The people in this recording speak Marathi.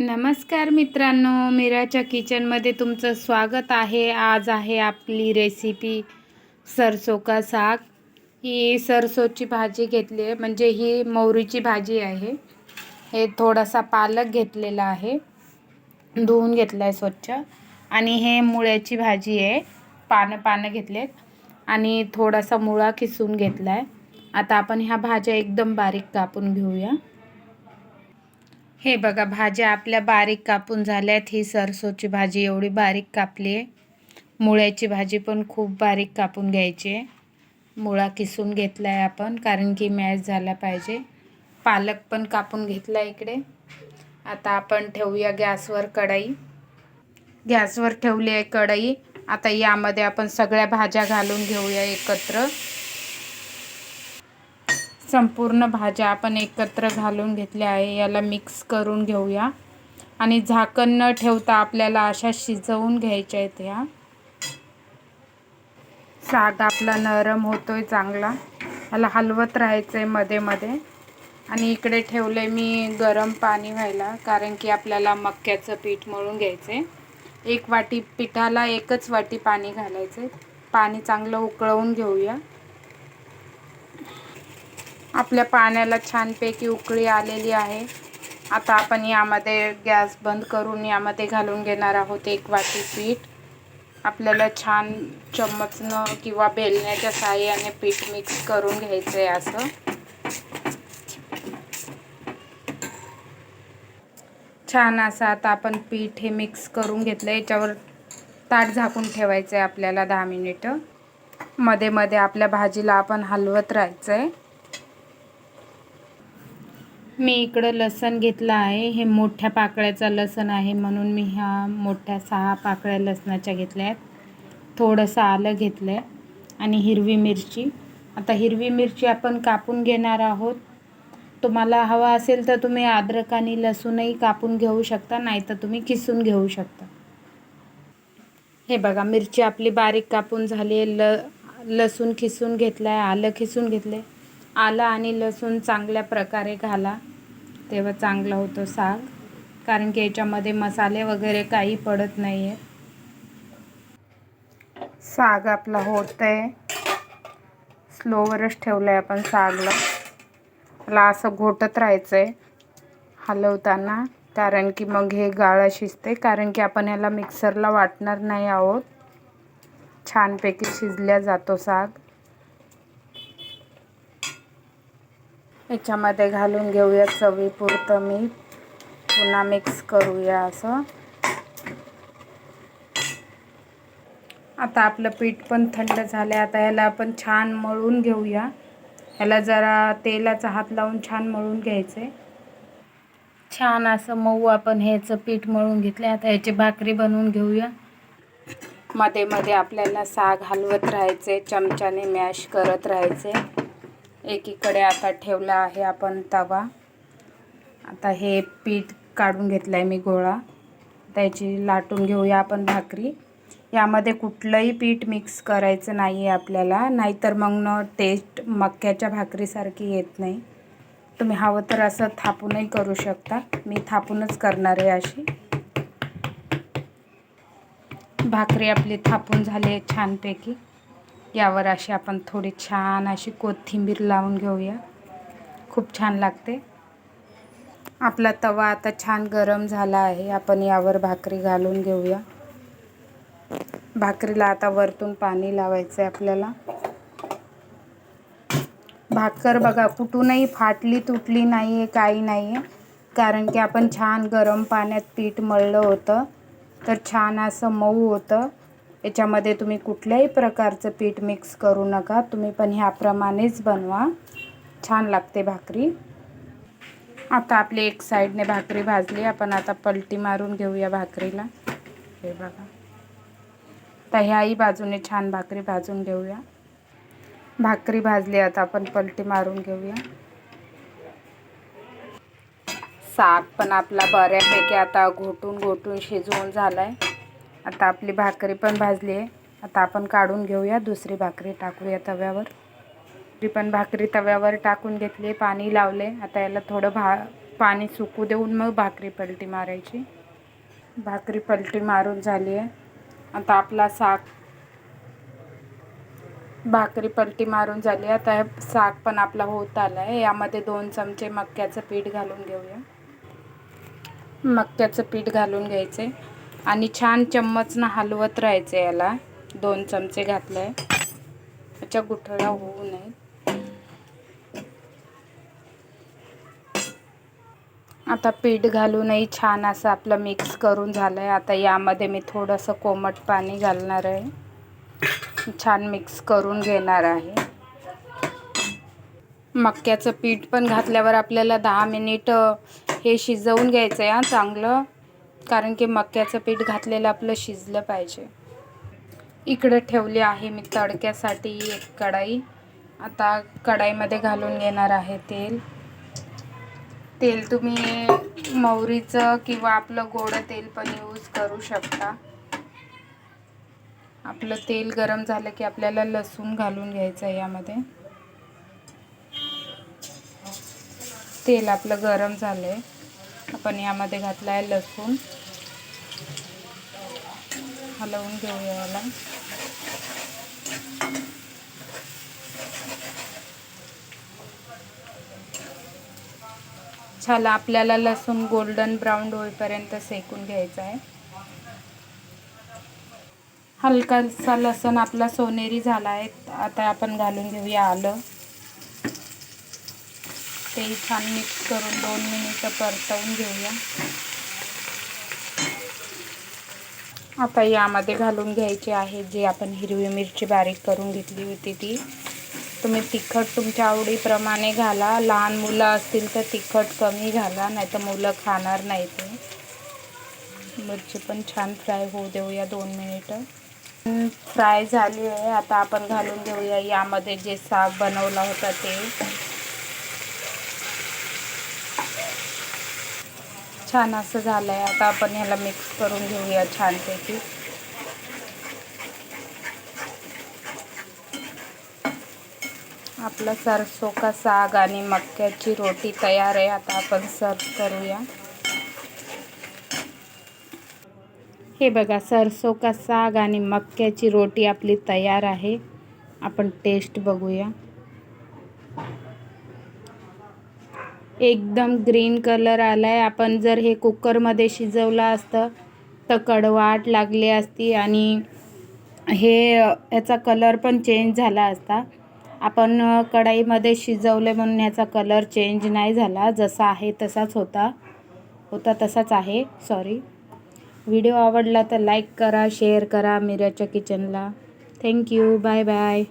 नमस्कार मित्रांनो, मीराच्या किचनमध्ये तुमचं स्वागत आहे. आज आहे आपली रेसिपी सरसों का साग. ही सरसोची भाजी घेतली आहे, म्हणजे ही मोहरीची भाजी आहे. हे थोडासा पालक घेतलेला आहे, धुवून घेतला आहे स्वच्छ. आणि हे मुळ्याची भाजी आहे, पानं घेतलेत आणि थोडासा मुळा किसून घेतला आहे. आता आपण ह्या भाज्या एकदम बारीक कापून घेऊया. हे बघा, भाज्या आपल्या बारीक कापून झाल्यात. ही सरसोची भाजी एवढी बारीक कापली आहे. मुळ्याची भाजी पण खूप बारीक कापून घ्यायची आहे. मुळा किसून घेतला आहे आपण, कारण की मॅश झाला पाहिजे. पालक पण कापून घेतला इकडे. आता आपण ठेवूया गॅसवर कढई. गॅसवर ठेवली आहे कढई. आता यामध्ये आपण सगळ्या भाज्या घालून घेऊया एकत्र. संपूर्ण भाज्या आपण एकत्र घालून घेतल्या आहे. याला मिक्स करून घेऊया आणि झाकण न ठेवता आपल्याला अशा शिजवून घ्यायच्या आहेत. ह्या साग आपला नरम होतोय चांगला. याला हलवत राहायचं आहे मध्ये मध्ये. आणि इकडे ठेवले मी गरम पाणी व्हायला, कारण की आपल्याला मक्याचं पीठ मळून घ्यायचं आहे. 1 वाटी पिठाला 1च वाटी पाणी घालायचं. पाणी चांगलं उकळवून घेऊया. आपल्या पाण्याला छानपैकी उकळी आलेली आहे. आता आपण यामध्ये गॅस बंद करून यामध्ये घालून घेणार आहोत 1 वाटी पीठ. आपल्याला छान चम्मचनं किंवा बेलण्याच्या साहाय्याने पीठ मिक्स करून घ्यायचं आहे. असं छान असं आता आपण पीठ हे मिक्स करून घेतलं. याच्यावर ताट झाकून ठेवायचं आहे आपल्याला 10 मिनिटं. मध्ये मध्ये आपल्या भाजीला आपण हलवत राहायचं आहे. मी इकडं लसण घेतलं आहे. हे मोठ्या पाकळ्याचा लसण आहे, म्हणून मी ह्या मोठ्या 6 पाकळ्या लसणाच्या घेतल्या आहेत. थोडंसं आलं घेतलं आहे आणि हिरवी मिरची. आता हिरवी मिरची आपण कापून घेणार आहोत. तुम्हाला हवा असेल तर तुम्ही अद्रक आणि लसूणही कापून घेऊ शकता, नाही तर तुम्ही किसून घेऊ शकता. हे बघा, मिरची आपली बारीक कापून झाली आहे. लसूण किसून घेतला आहे, आलं किसून घेतले. आलं आणि लसूण चांगल्या प्रकारे घाला, तेव्हा चांगलं होतं साग, कारण की याच्यामध्ये मसाले वगैरे काही पडत नाही आहे. साग आपला होत आहे. स्लोवरच ठेवलं आहे आपण सागला. मला असं घोटत राहायचं आहे हलवताना, कारण की मग हे गाळा शिजते. कारण की आपण याला मिक्सरला वाटणार नाही आहोत. छानपैकी शिजल्या जातो साग. याच्यामध्ये घालून घेऊया चवीपुरतं मीठ. पुन्हा मिक्स करूया असं. आता आपलं पीठ पण थंड झालं. आता याला आपण छान मळून घेऊया. याला जरा तेलाचा हात लावून छान मळून घ्यायचं आहे. छान असं मऊ आपण ह्याचं पीठ मळून घेतलं. आता याची भाकरी बनवून घेऊया. मध्ये मध्ये आपल्याला साग हलवत राहायचे, चमच्याने मॅश करत राहायचे. एकीकडे आता ठेवला आहे आपण तवा. आता हे पीठ काढून घेतलं आहे मी गोळा. त्याची लाटून घेऊया आपण भाकरी. यामध्ये कुठलंही पीठ मिक्स करायचं नाही आहे आपल्याला, नाहीतर मग टेस्ट मक्याच्या भाकरीसारखी येत नाही. तुम्ही हवं तर असं थापूनही करू शकता. मी थापूनच करणार आहे अशी. भाकरी आपली थापून झाली आहे छानपैकी. यावर अशी आपण थोडी छान अशी कोथिंबीर लावून घेऊया. खूप छान लागते. आपला तवा आता छान गरम झाला आहे. आपण यावर भाकरी घालून घेऊया. भाकरीला आता वरतून पाणी लावायचं आहे आपल्याला. भाकर बघा, कुठूनही फाटली तुटली नाही आहे, काही नाही आहे, कारण की आपण छान गरम पाण्यात पीठ मळलं होतं, तर छान असं मऊ होतं. याच्यामध्ये तुम्ही कुठल्याही प्रकारचं पीठ मिक्स करू नका. तुम्ही पण ह्याप्रमाणेच बनवा, छान लागते भाकरी. आता आपली एक साईडने भाकरी भाजली. आपण आता पलटी मारून घेऊया भाकरीला. हे बघा, तर ह्याही बाजूने छान भाकरी भाजून घेऊया. भाकरी भाजली. आता आपण पलटी मारून घेऊया. साग पण आपला बऱ्यापैकी आता घोटून शिजवून झाला आहे. आता आपली भाकरी पण भाजली आहे. आता आपण काढून घेऊया. दुसरी भाकरी टाकूया तव्यावर. भाकरी तव्यावर टाकून घेतली, पाणी लावले. आता याला थोडं पाणी सुकू देऊन मग भाकरी पलटी मारायची. भाकरी पलटी मारून झाली आहे. आता आपला भाकरी पलटी मारून झाली. आता साग पण आपला होत आला आहे. यामध्ये 2 चमचे मक्याचं पीठ घालून घेऊया. मक्याचं पीठ घालून घ्यायचे आणि छान चम्मचनं हलवत राहायचं. याला 2 चमचे घातलं आहे, त्याच्या गुठळ्या होऊ नये. आता पीठ घालूनही छान असं आपलं मिक्स करून झालं आहे. आता यामध्ये मी थोडंसं कोमट पाणी घालणार आहे, छान मिक्स करून घेणार आहे. मक्याचं पीठ पण घातल्यावर आपल्याला 10 मिनिट हे शिजवून घ्यायचं आहे चांगलं, कारण की मक्याचं पीठ घातलेलं आपलं शिजलं पाहिजे. इकडे ठेवली आहे मी तडक्यासाठी एक कढाई. आता कढाईमध्ये घालून घेणार आहे तेल. तुम्ही मोहरीचं किंवा आपलं गोडं तेल पण यूज करू शकता. आपलं तेल गरम झालं की आपल्याला लसूण घालून घ्यायचं आहे. यामध्ये तेल आपलं गरम झालं आहे, आपण यामध्ये घातलं आहे लसूण. हलवून घेऊया याला. छान आपल्याला लसूण गोल्डन ब्राऊन होईपर्यंत शेकून घ्यायचा आहे. हलकासा लसूण आपला सोनेरी झाला आहे. आता आपण घालून घेऊया आलं. तेही छान मिक्स करून 2 मिनिटं परतवून घेऊया. आता यामध्ये घालून घ्यायची आहे जी आपण हिरवी मिरची बारीक करून घेतली होती ती. तुम्ही तिखट तुमच्या आवडीप्रमाणे घाला. लहान मुलं असतील तर तिखट कमी घाला, नाही तर मुलं खाणार नाही ते. मिरची पण छान फ्राय होऊ देऊया 2 मिनिटं. फ्राय झाली आहे. आता आपण घालून घेऊया यामध्ये जे साग बनवला होता ते. छान असं झालं आहे. आता आपण ह्याला मिक्स करून घेऊया छानपैकी. आपला सरसों का साग आणि मक्याची रोटी तयार आहे. आता आपण सर्व करूया. हे बघा, सरसों का साग आणि मक्याची रोटी आपली तयार आहे. आपण टेस्ट बघूया. एकदम ग्रीन कलर आलाय. आपण जर हे कुकरमध्ये शिजवलं असतं तर कडवाट लागली असती आणि याचा कलर पण चेंज झाला असता. आपण कढाईमध्ये शिजवले म्हणून याचा कलर चेंज नाही झाला, जसा आहे तसाच होता तसाच आहे. सॉरी. व्हिडिओ आवडला तर लाईक करा, शेअर करा मीराच्या किचनला. थँक्यू. Bye bye.